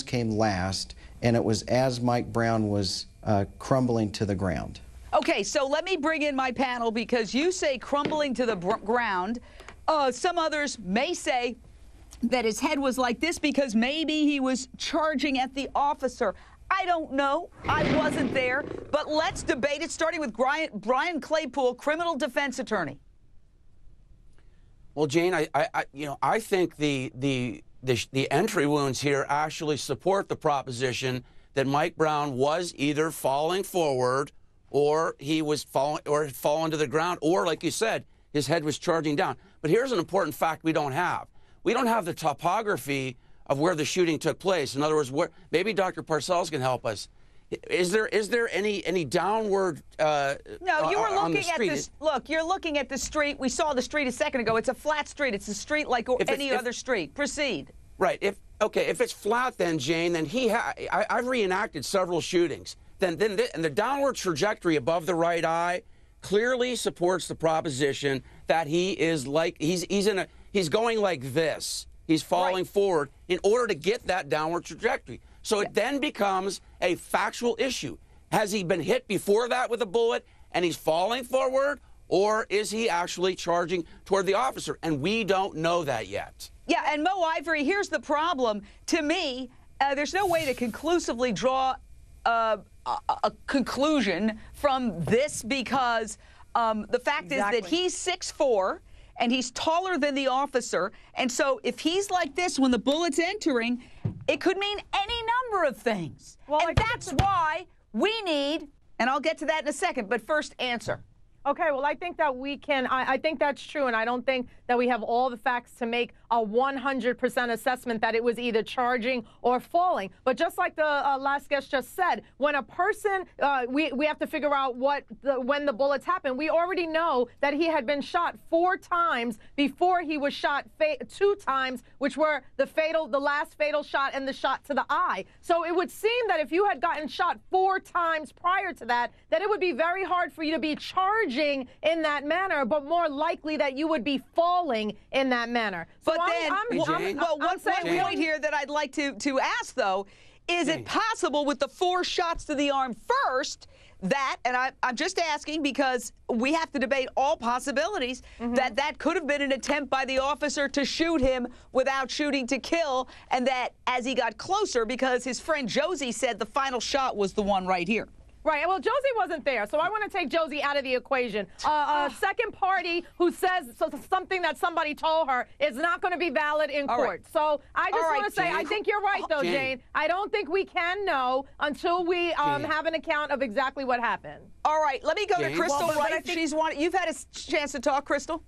came last, and it was as Mike Brown was crumbling to the ground. Okay, so let me bring in my panel, because you say crumbling to the ground. Some others may say that his head was like this because maybe he was charging at the officer. I don't know. I wasn't there. But let's debate it, starting with Brian Claypool, criminal defense attorney. Well, Jane, I think the entry wounds here actually support the proposition that Mike Brown was either falling forward, or he was falling, or had fallen to the ground, or, like you said, his head was charging down. But here's an important fact we don't have. We don't have the topography of where the shooting took place. In other words, maybe Dr. Parcells can help us. Is there any downward? No, you were looking at this. Look, you're looking at the street. We saw the street a second ago. It's a flat street. It's a street like any other street. Proceed. Right. If it's flat, then Jane, then I've reenacted several shootings. And the downward trajectory above the right eye clearly supports the proposition that he is like he's going like this. He's falling forward in order to get that downward trajectory. So it then becomes a factual issue. Has he been hit before that with a bullet and he's falling forward, or is he actually charging toward the officer? And we don't know that yet. Yeah, and Mo Ivory, here's the problem. To me, there's no way to conclusively draw a conclusion from this, because the fact is that he's 6'4", and he's taller than the officer. And so if he's like this when the bullet's entering, it could mean any number of things. Well, and that's why we need, and I'll get to that in a second, but first, answer. Okay, well, I think that we can, I think that's true, and I don't think that we have all the facts to make a 100% assessment that it was either charging or falling. But just like the last guest just said, when a person, we have to figure out when the bullets happened. We already know that he had been shot 4 times before he was shot 2 times, which were the last fatal shot and the shot to the eye. So it would seem that if you had gotten shot 4 times prior to that, that it would be very hard for you to be charging in that manner, but more likely that you would be falling in that manner. So but one point here that I'd like to ask, though, is it possible with the 4 shots to the arm first that, and I'm just asking because we have to debate all possibilities, that could have been an attempt by the officer to shoot him without shooting to kill, and that as he got closer, because his friend Josie said the final shot was the one right here. Right. Well, Josie wasn't there, so I want to take Josie out of the equation. A second party who says something that somebody told her is not going to be valid in court. Right. So I just want to say, I think you're right, though, Jane. I don't think we can know until we have an account of exactly what happened. All right. Let me go to Crystal Wright. You've had a chance to talk, Crystal.